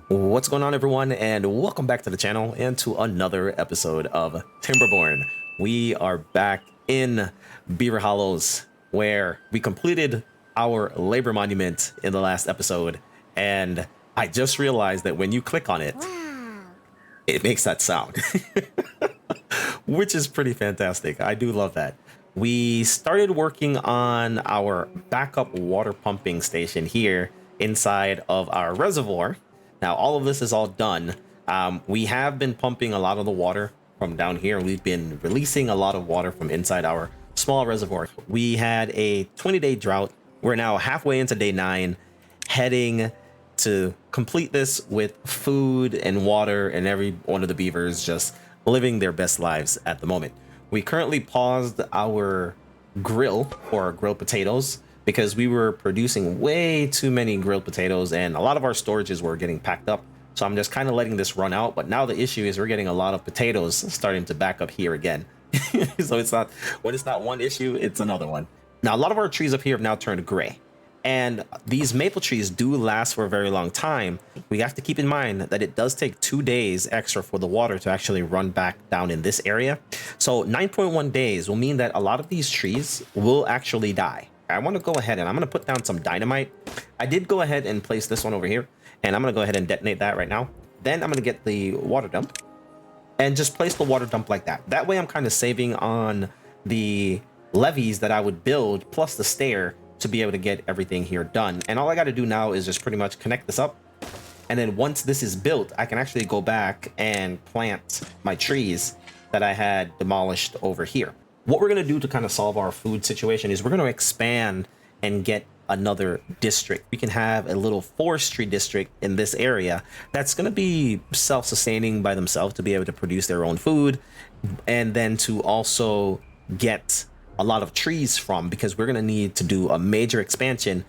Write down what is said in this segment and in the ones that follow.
What's going on, everyone, and welcome back to the channel and to another episode of Timberborn. We are back in Beaver Hollows, where we completed our labor monument in the last episode, and I just realized that when you click on it, it makes that sound, which is pretty fantastic. I do love that. We started working on our backup water pumping station here inside of our reservoir. Now, all of this is all done. We have been pumping a lot of the water from down here. We've been releasing a lot of water from inside our small reservoir. We had a 20-day drought. We're now halfway into day 9, heading to complete this with food and water, and every one of the beavers just living their best lives at the moment. We currently paused our grill for grilled potatoes because we were producing way too many grilled potatoes and a lot of our storages were getting packed up. So I'm just kind of letting this run out. But now the issue is we're getting a lot of potatoes starting to back up here again. So when it's not one issue, it's another one. Now, a lot of our trees up here have now turned gray. And these maple trees do last for a very long time. We have to keep in mind that it does take 2 days extra for the water to actually run back down in this area. So 9.1 days will mean that a lot of these trees will actually die. I want to go ahead and I'm going to put down some dynamite. I did go ahead and place this one over here, and I'm going to go ahead and detonate that right now. Then I'm going to get the water dump and just place the water dump like that. That way I'm kind of saving on the levees that I would build plus the stair to be able to get everything here done. And all I got to do now is just pretty much connect this up. And then once this is built, I can actually go back and plant my trees that I had demolished over here. What we're going to do to kind of solve our food situation is we're going to expand and get another district. We can have a little forestry district in this area that's going to be self-sustaining by themselves to be able to produce their own food, and then to also get a lot of trees from, because we're going to need to do a major expansion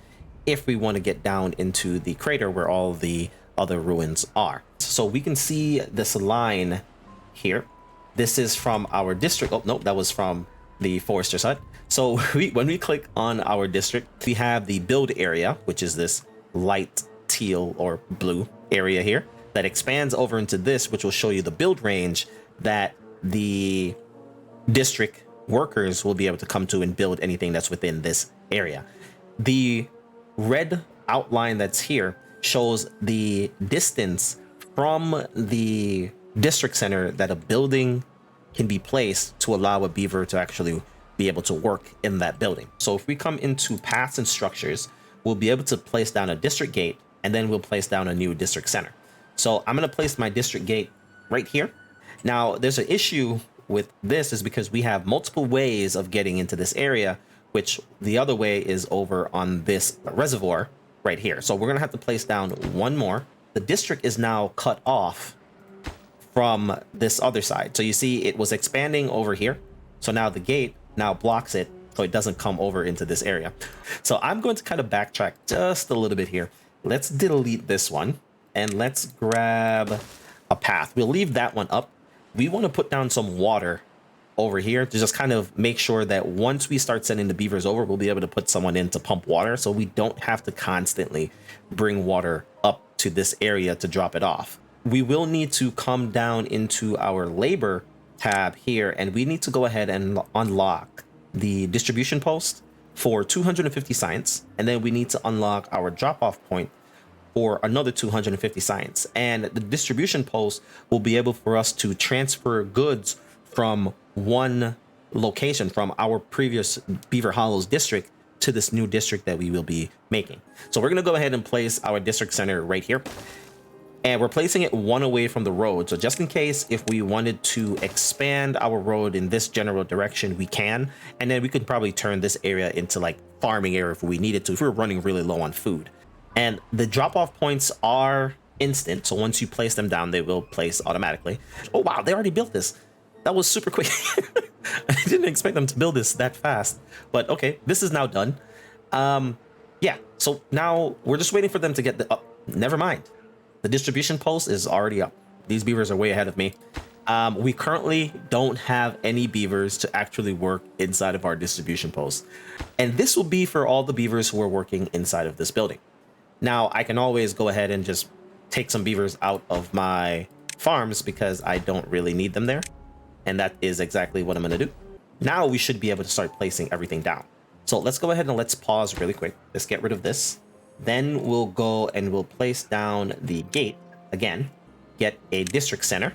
if we want to get down into the crater where all the other ruins are. So we can see this line here. This is from our district. Oh, no, that was from the forester's hut. So when we click on our district, we have the build area, which is this light teal or blue area here that expands over into this, which will show you the build range that the district workers will be able to come to and build anything that's within this area. The red outline that's here shows the distance from the district center that a building can be placed to allow a beaver to actually be able to work in that building. So if we come into paths and structures, we'll be able to place down a district gate, and then we'll place down a new district center. So I'm going to place my district gate right here. Now, there's an issue with this is because we have multiple ways of getting into this area, which the other way is over on this reservoir right here. So we're going to have to place down one more. The district is now cut off from this other side. So you see it was expanding over here. So now the gate now blocks it so it doesn't come over into this area. So I'm going to kind of backtrack just a little bit here. Let's delete this one and let's grab a path. We'll leave that one up. We want to put down some water over here to just kind of make sure that once we start sending the beavers over, we'll be able to put someone in to pump water so we don't have to constantly bring water up to this area to drop it off. We will need to come down into our labor tab here, and we need to go ahead and unlock the distribution post for 250 science, and then we need to unlock our drop-off point for another 250 science. And the distribution post will be able for us to transfer goods from one location from our previous Beaver Hollows district to this new district that we will be making. So we're going to go ahead and place our district center right here. And we're placing it one away from the road. So just in case if we wanted to expand our road in this general direction, we can. And then we could probably turn this area into like farming area if we needed to, if we were running really low on food. And the drop-off points are instant. So once you place them down, they will place automatically. Oh, wow, they already built this. That was super quick. I didn't expect them to build this that fast. But okay, this is now done. Yeah, so now we're just waiting for them to get the... Oh, never mind. The distribution post is already up. These beavers are way ahead of me. We currently don't have any beavers to actually work inside of our distribution post. And this will be for all the beavers who are working inside of this building. Now, I can always go ahead and just take some beavers out of my farms because I don't really need them there. And that is exactly what I'm going to do. Now we should be able to start placing everything down. So let's go ahead and let's pause really quick. Let's get rid of this. Then we'll go and we'll place down the gate again, get a district center,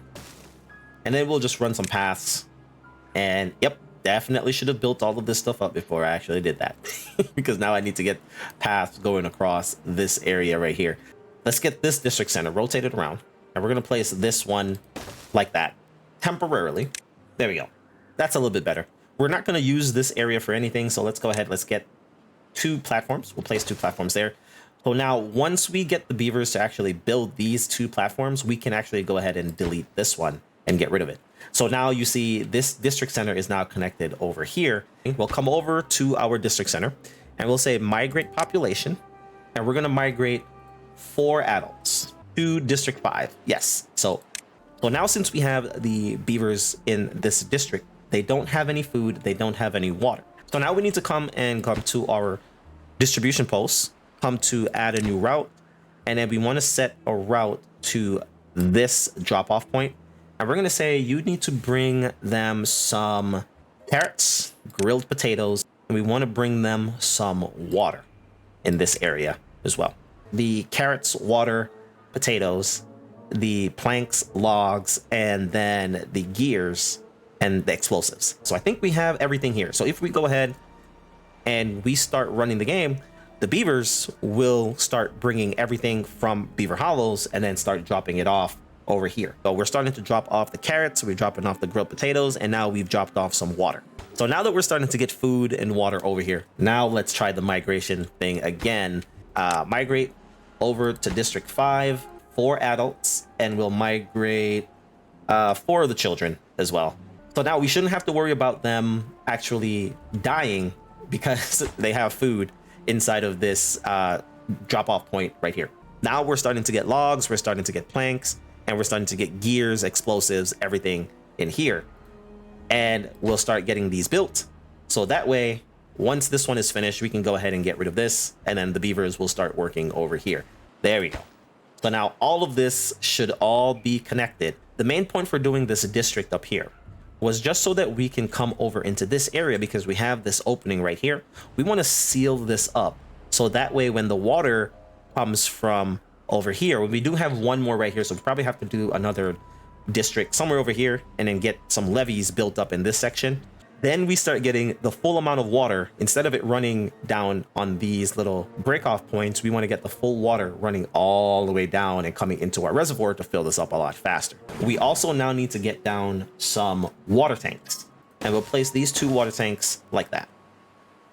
and then we'll just run some paths. And yep, definitely should have built all of this stuff up before I actually did that because now I need to get paths going across this area right here. Let's get this district center rotated around, and we're going to place this one like that temporarily. There we go. That's a little bit better. We're not going to use this area for anything, so let's go ahead. Let's get 2 platforms. We'll place 2 platforms there. So now once we get the beavers to actually build these 2 platforms, we can actually go ahead and delete this one and get rid of it. So now you see this district center is now connected over here. We'll come over to our district center and we'll say migrate population, and we're going to migrate 4 adults to district 5. Yes. So now since we have the beavers in this district, they don't have any food, they don't have any water. So now we need to come to our distribution posts, come to add a new route, and then we want to set a route to this drop-off point. And we're going to say you need to bring them some carrots, grilled potatoes, and we want to bring them some water in this area as well. The carrots, water, potatoes, the planks, logs, and then the gears and the explosives. So I think we have everything here. So if we go ahead and we start running the game, the beavers will start bringing everything from Beaver Hollows and then start dropping it off over here. So we're starting to drop off the carrots, we're dropping off the grilled potatoes, and now we've dropped off some water. So now that we're starting to get food and water over here, now let's try the migration thing again. Migrate over to District 5, 4 adults, and we'll migrate 4 of the children as well. So now we shouldn't have to worry about them actually dying because they have food inside of this drop-off point right here. Now we're starting to get logs, we're starting to get planks, and we're starting to get gears, explosives, everything in here. And we'll start getting these built. So that way, once this one is finished, we can go ahead and get rid of this, and then the beavers will start working over here. There we go. So now all of this should all be connected. The main point for doing this district up here was just so that we can come over into this area because we have this opening right here. We want to seal this up so that way when the water comes from over here, we do have one more right here, so we probably have to do another district somewhere over here and then get some levees built up in this section. Then we start getting the full amount of water. Instead of it running down on these little break off points, we want to get the full water running all the way down and coming into our reservoir to fill this up a lot faster. We also now need to get down some water tanks, and we'll place these 2 water tanks like that.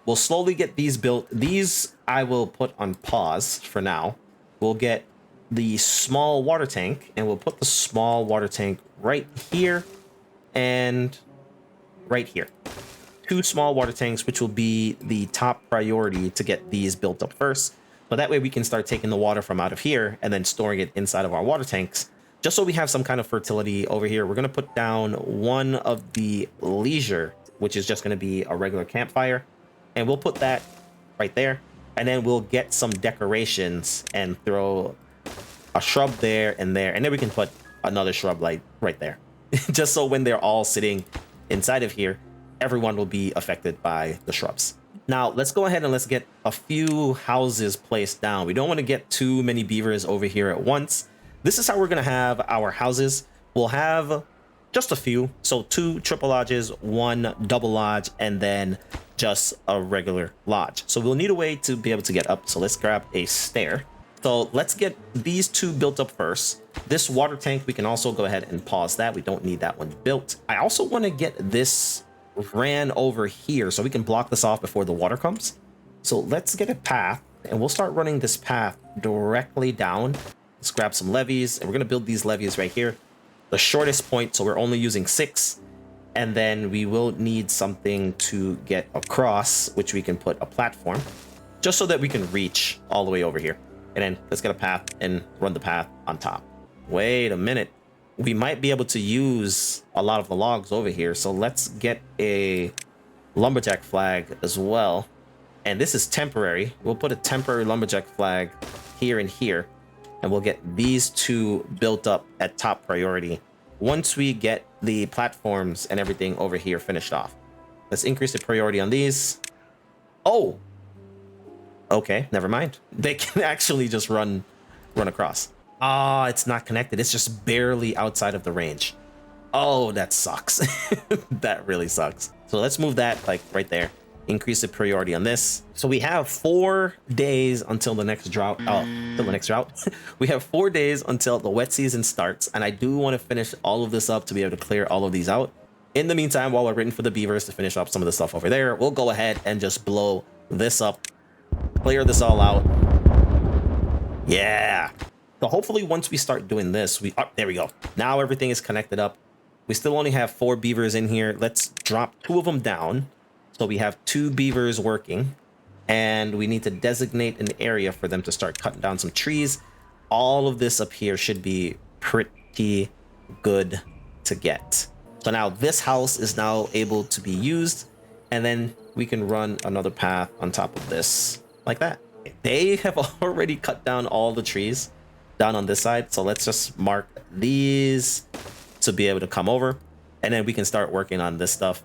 We'll slowly get these built. These I will put on pause for now. We'll get the small water tank, and we'll put the small water tank right here and right here. 2 small water tanks, which will be the top priority to get these built up first. But that way we can start taking the water from out of here and then storing it inside of our water tanks, just so we have some kind of fertility over here. We're going to put down one of the leisure, which is just going to be a regular campfire. And we'll put that right there. And then we'll get some decorations and throw a shrub there. And then we can put another shrub like right there. Just so when they're all sitting inside of here, everyone will be affected by the shrubs. Now let's go ahead and let's get a few houses placed down. We don't want to get too many beavers over here at once. This is how we're going to have our houses. We'll have just a few. So 2 triple lodges, 1 double lodge, and then just a regular lodge. So we'll need a way to be able to get up. So let's grab a stair. So let's get these 2 built up first. This water tank, we can also go ahead and pause that. We don't need that one built. I also want to get this ran over here so we can block this off before the water comes. So let's get a path, and we'll start running this path directly down. Let's grab some levees, and we're going to build these levees right here. The shortest point, so we're only using 6. And then we will need something to get across, which we can put a platform, just so that we can reach all the way over here. And then let's get a path and run the path on top. Wait a minute. We might be able to use a lot of the logs over here. So let's get a lumberjack flag as well. And this is temporary. We'll put a temporary lumberjack flag here and here. and we'll get these two built up at top priority once we get the platforms and everything over here finished off. Let's increase the priority on these. Oh, okay, never mind. They can actually just run across. Ah, it's not connected. It's just barely outside of the range. Oh, that sucks. That really sucks. So let's move that like right there. Increase the priority on this. So we have 4 days until the next drought. Oh, till the next drought. We have 4 days until the wet season starts, and I do want to finish all of this up to be able to clear all of these out. In the meantime, while we're waiting for the beavers to finish up some of the stuff over there, we'll go ahead and just blow this up, clear this all out. Yeah. So hopefully once we start doing this, there we go. Now everything is connected up. We still only have 4 beavers in here. Let's drop 2 of them down. So we have 2 beavers working, and we need to designate an area for them to start cutting down some trees. All of this up here should be pretty good to get. So now this house is now able to be used, and then we can run another path on top of this like that. They have already cut down all the trees down on this side. So let's just mark these to be able to come over, and then we can start working on this stuff.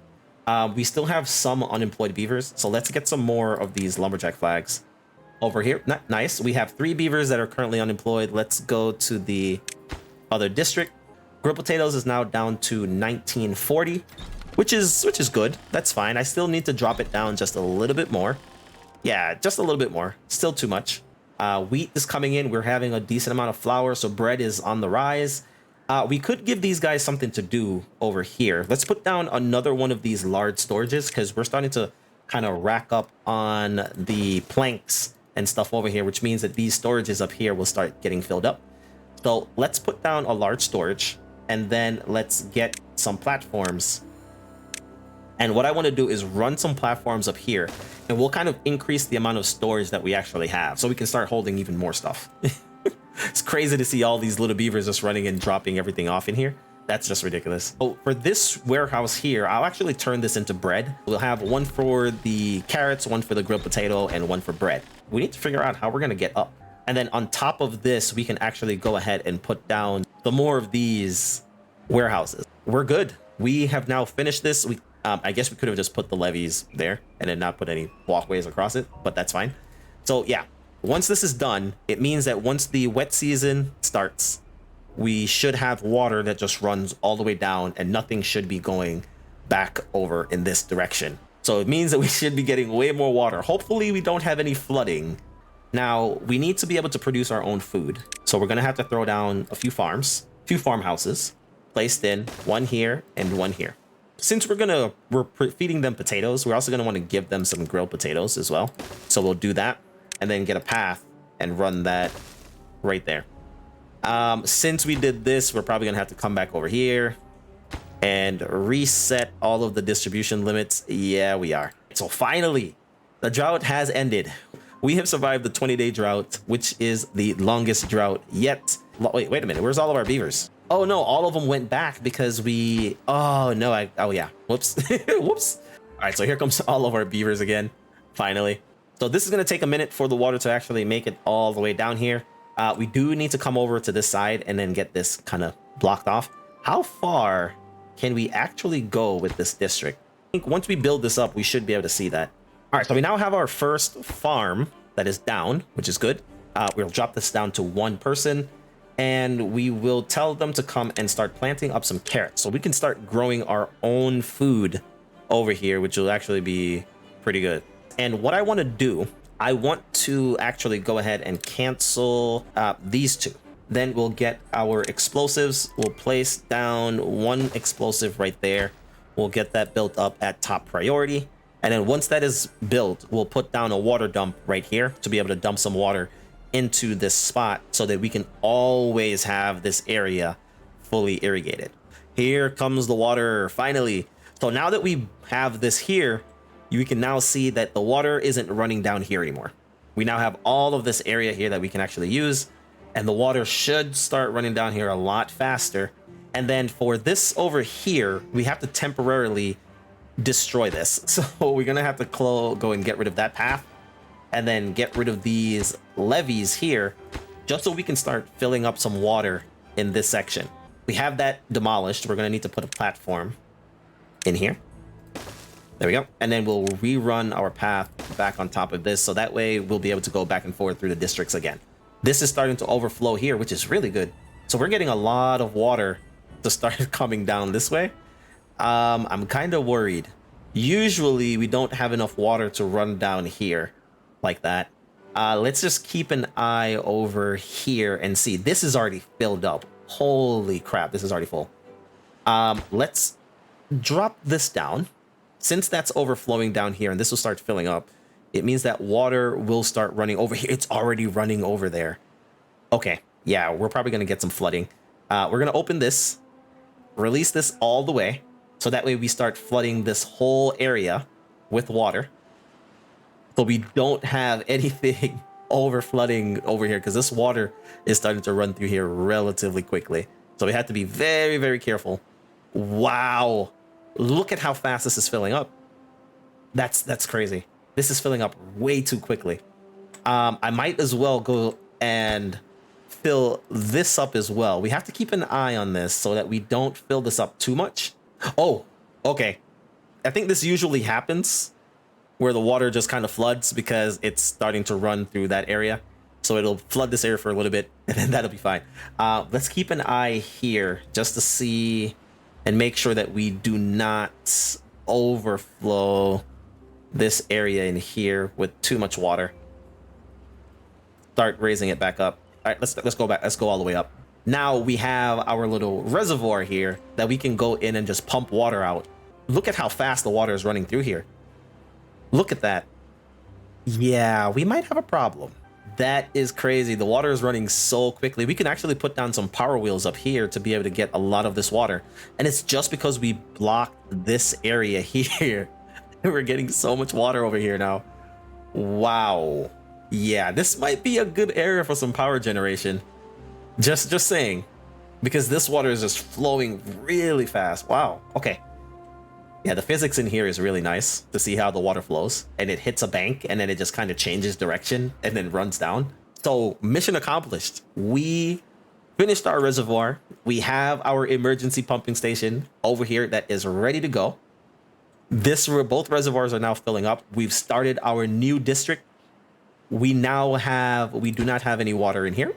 We still have some unemployed beavers, so let's get some more of these lumberjack flags over here. Nice. We have 3 beavers that are currently unemployed. Let's go to the other district. Grilled potatoes is now down to 1940, which is good. That's fine. I still need to drop it down just a little bit more. Yeah, just a little bit more. Still too much. Wheat is coming in. We're having a decent amount of flour, so bread is on the rise. We could give these guys something to do over here. Let's put down another one of these large storages, because we're starting to kind of rack up on the planks and stuff over here, which means that these storages up here will start getting filled up. So let's put down a large storage, and then let's get some platforms. And what I want to do is run some platforms up here, and we'll kind of increase the amount of storage that we actually have, so we can start holding even more stuff. It's crazy to see all these little beavers just running and dropping everything off in here. That's just ridiculous. Oh, for this warehouse here, I'll actually turn this into bread. We'll have one for the carrots, one for the grilled potato, and one for bread. We need to figure out how we're going to get up. And then on top of this, we can actually go ahead and put down the more of these warehouses. We're good. We have now finished this. I guess we could have just put the levees there and then not put any walkways across it, but that's fine. So yeah. Once this is done, it means that once the wet season starts, we should have water that just runs all the way down, and nothing should be going back over in this direction. So it means that we should be getting way more water. Hopefully we don't have any flooding. Now, we need to be able to produce our own food. So we're going to have to throw down a few farmhouses placed in, one here and one here. Since we're feeding them potatoes, we're also going to want to give them some grilled potatoes as well. So we'll do that, and then get a path and run that right there. Since we did this, we're probably gonna have to come back over here and reset all of the distribution limits. Yeah, we are. So finally, the drought has ended. We have survived the 20-day drought, which is the longest drought yet. Wait a minute. Where's all of our beavers? Oh no, all of them went back because we... Oh no, oh yeah. Whoops. Whoops. All right, so here comes all of our beavers again, finally. So this is going to take a minute for the water to actually make it all the way down here. We do need to come over to this side and then get this kind of blocked off. How far can we actually go with this district? I think once we build this up, we should be able to see that. All right, so we now have our first farm that is down, which is good. We'll drop this down to 1 person, and we will tell them to come and start planting up some carrots. So we can start growing our own food over here, which will actually be pretty good. And what I want to do, I want to actually go ahead and cancel these 2. Then we'll get our explosives. We'll place down 1 explosive right there. We'll get that built up at top priority. And then once that is built, we'll put down a water dump right here to be able to dump some water into this spot so that we can always have this area fully irrigated. Here comes the water, finally. So now that we have this here, you can now see that the water isn't running down here anymore. We now have all of this area here that we can actually use, and the water should start running down here a lot faster. And then for this over here, we have to temporarily destroy this. So we're gonna have to go and get rid of that path, and then get rid of these levees here, just so we can start filling up some water in this section. We have that demolished. We're going to need to put a platform in here. There we go. And then we'll rerun our path back on top of this. So that way we'll be able to go back and forth through the districts again. This is starting to overflow here, which is really good. So we're getting a lot of water to start coming down this way. I'm kind of worried. Usually we don't have enough water to run down here like that. Let's just keep an eye over here and see. This is already filled up. Holy crap, this is already full. Let's drop this down. Since that's overflowing down here and this will start filling up, it means that water will start running over here. It's already running over there. Okay, yeah, we're probably going to get some flooding. We're going to open this, release this all the way, so that way we start flooding this whole area with water. So we don't have anything over flooding over here, because this water is starting to run through here relatively quickly. So we have to be very, very careful. Wow. Look at how fast this is filling up. That's crazy. This is filling up way too quickly. I might as well go and fill this up as well. We have to keep an eye on this so that we don't fill this up too much. Oh, okay. I think this usually happens where the water just kind of floods because it's starting to run through that area. So it'll flood this area for a little bit and then that'll be fine. Let's keep an eye here just to see and make sure that we do not overflow this area in here with too much water. Start raising it back up. All right, let's go back. Let's go all the way up. Now we have our little reservoir here that we can go in and just pump water out. Look at how fast the water is running through here. Look at that. Yeah, we might have a problem. That is crazy. The water is running so quickly. We can actually put down some power wheels up here to be able to get a lot of this water. And it's just because we blocked this area here. We're getting so much water over here now. Wow. Yeah, this might be a good area for some power generation. Just saying. Because this water is just flowing really fast. Wow. Okay. Yeah, the physics in here is really nice to see how the water flows, and it hits a bank and then it just kind of changes direction and then runs down. So mission accomplished. We finished our reservoir. We have our emergency pumping station over here that is ready to go. Both reservoirs are now filling up. We've started our new district. We do not have any water in here.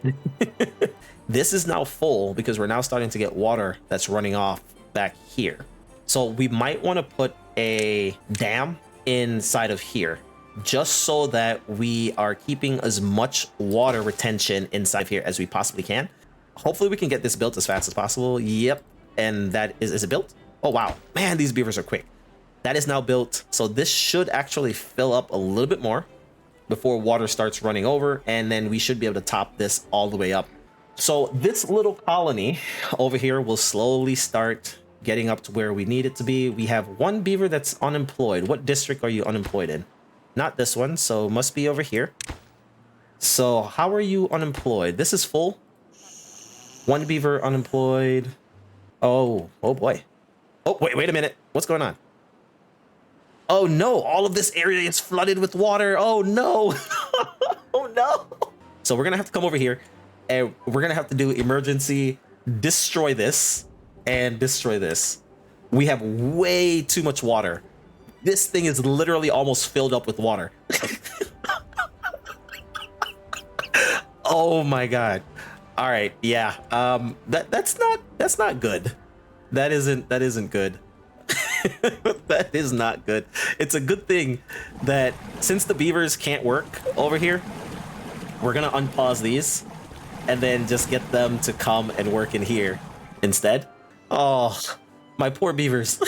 This is now full because we're now starting to get water that's running off back here. So we might want to put a dam inside of here just so that we are keeping as much water retention inside of here as we possibly can. Hopefully we can get this built as fast as possible. Yep. And that is it built? Oh, wow. Man, these beavers are quick. That is now built. So this should actually fill up a little bit more before water starts running over. And then we should be able to top this all the way up. So this little colony over here will slowly start getting up to where we need it to be. We have one beaver that's unemployed. What district are you unemployed in? Not this one, so must be over here. So how are you unemployed? This is full. One beaver unemployed. Oh boy. Oh, wait a minute. What's going on? Oh no, all of this area is flooded with water. Oh no. Oh no. So we're gonna have to come over here and we're gonna have to do emergency destroy this and destroy this. We have way too much water. This thing is literally almost filled up with water. Oh my god. All right, yeah. That's not good. That isn't good. That is not good. It's a good thing that since the beavers can't work over here, we're gonna unpause these and then just get them to come and work in here instead. Oh, my poor beavers.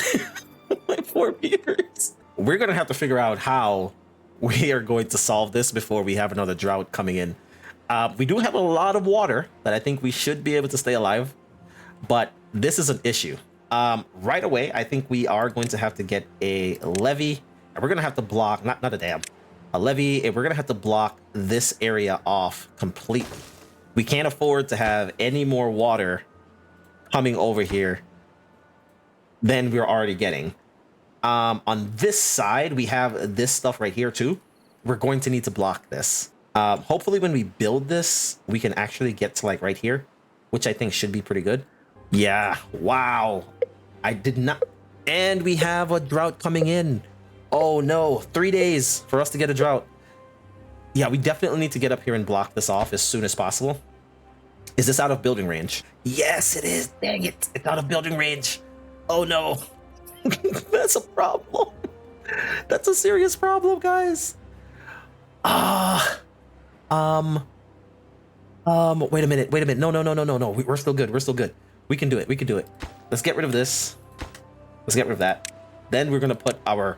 My poor beavers. We're gonna have to figure out how we are going to solve this before we have another drought coming in. We do have a lot of water that I think we should be able to stay alive, but this is an issue. Right away, I think we are going to have to get a levee, and we're gonna have to block, not a dam, a levee, and we're gonna have to block this area off completely. We can't afford to have any more water coming over here than we're already getting. On this side, we have this stuff right here too. We're going to need to block this. Hopefully when we build this, we can actually get to like right here, which I think should be pretty good. Yeah, wow. I did not. And we have a drought coming in. Oh no, 3 days for us to get a drought. Yeah, we definitely need to get up here and block this off as soon as possible. Is this out of building range? Yes, it is. Dang it. It's out of building range. Oh no. That's a problem. That's a serious problem, guys. Wait a minute. No. We're still good. We're still good. We can do it. We can do it. Let's get rid of this. Let's get rid of that. Then we're gonna put our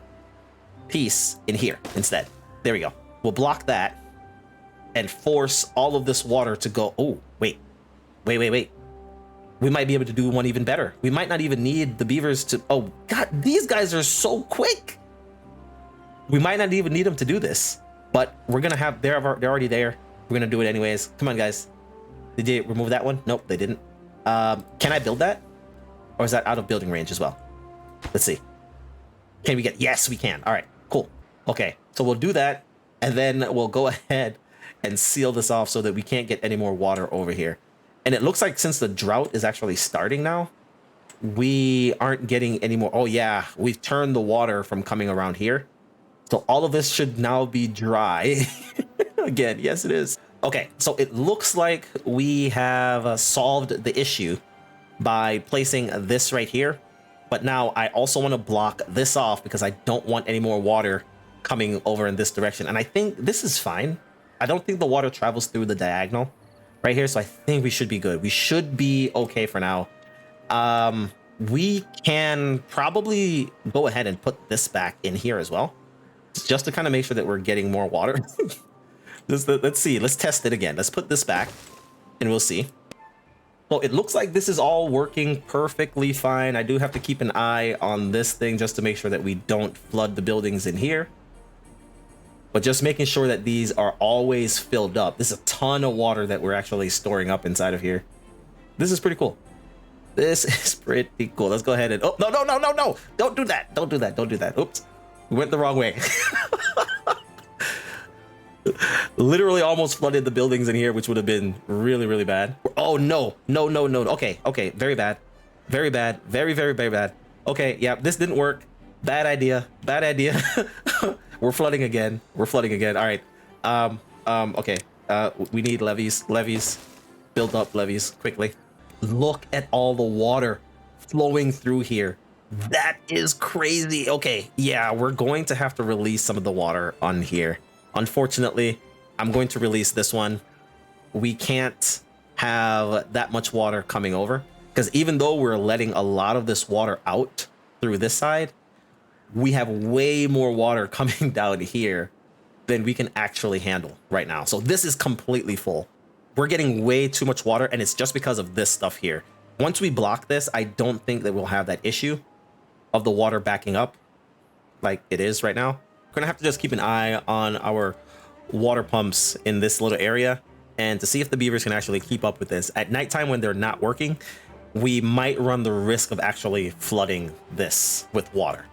piece in here instead. There we go. We'll block that and force all of this water to go. Oh, wait. We might be able to do one even better. We might not even need the beavers to. Oh God, these guys are so quick. We might not even need them to do this, but we're gonna have. They're already there. We're gonna do it anyways. Come on, guys. Did they remove that one? Nope, they didn't. Can I build that, or is that out of building range as well? Let's see. Can we get? Yes, we can. All right, cool. Okay, so we'll do that, and then we'll go ahead and seal this off so that we can't get any more water over here. And it looks like since the drought is actually starting now, we aren't getting any more. Oh yeah, we've turned the water from coming around here. So all of this should now be dry. Again, yes it is. Okay, so it looks like we have solved the issue by placing this right here. But now I also want to block this off because I don't want any more water coming over in this direction. And I think this is fine. I don't think the water travels through the diagonal right here, so I think we should be good. We should be okay for now. We can probably go ahead and put this back in here as well, just to kind of make sure that we're getting more water. Let's see. Let's test it again. Let's put this back, and we'll see. Well, it looks like this is all working perfectly fine. I do have to keep an eye on this thing just to make sure that we don't flood the buildings in here. But just making sure that these are always filled up. This is a ton of water that we're actually storing up inside of here. This is pretty cool. This is pretty cool. Let's go ahead and... Oh, no. Don't do that. Don't do that. Oops. We went the wrong way. Literally almost flooded the buildings in here, which would have been really, really bad. Oh, no. Okay. Very bad. Very bad. Very bad. Okay, yeah, this didn't work. Bad idea. We're flooding again. All right. Okay. We need levees. Build up levees quickly. Look at all the water flowing through here. That is crazy. Okay, yeah, we're going to have to release some of the water on here. Unfortunately, I'm going to release this one. We can't have that much water coming over because even though we're letting a lot of this water out through this side, we have way more water coming down here than we can actually handle right now. So this is completely full. We're getting way too much water, and it's just because of this stuff here. Once we block this, I don't think that we'll have that issue of the water backing up like it is right now. We're gonna have to just keep an eye on our water pumps in this little area and to see if the beavers can actually keep up with this. At nighttime when they're not working, we might run the risk of actually flooding this with water.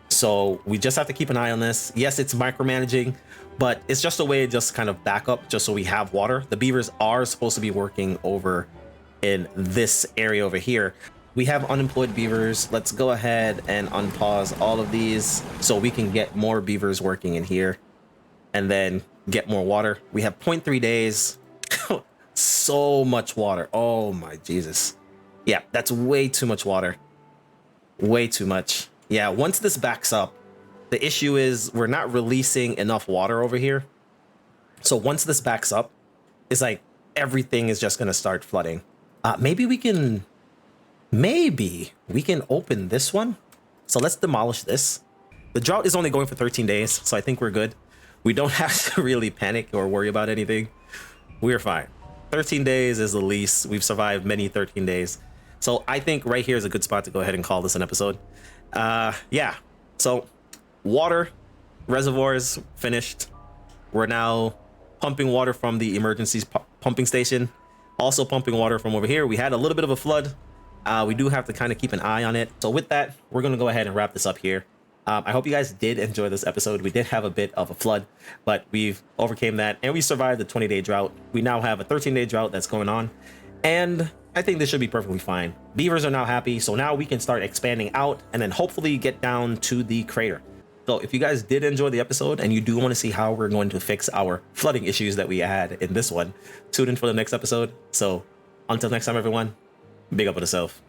So we just have to keep an eye on this. Yes, it's micromanaging, but it's just a way to just kind of back up just so we have water. The beavers are supposed to be working over in this area over here. We have unemployed beavers. Let's go ahead and unpause all of these so we can get more beavers working in here and then get more water. We have 0.3 days. So much water. Oh my Jesus. Yeah, that's way too much water. Way too much. Yeah, once this backs up, the issue is we're not releasing enough water over here. So once this backs up, it's like everything is just going to start flooding. Maybe we can open this one. So let's demolish this. The drought is only going for 13 days, so I think we're good. We don't have to really panic or worry about anything. We're fine. 13 days is the least. We've survived many 13 days. So I think right here is a good spot to go ahead and call this an episode. Yeah, so water reservoirs finished. We're now pumping water from the emergency pumping station. Also pumping water from over here. We had a little bit of a flood. We do have to kind of keep an eye on it. So with that, we're going to go ahead and wrap this up here. I hope you guys did enjoy this episode. We did have a bit of a flood, but we've overcame that and we survived the 20-day drought. We now have a 13-day drought that's going on, and I think this should be perfectly fine. Beavers are now happy, so now we can start expanding out and then hopefully get down to the crater. So if you guys did enjoy the episode and you do want to see how we're going to fix our flooding issues that we had in this one, tune in for the next episode. So until next time, everyone, big up on yourself.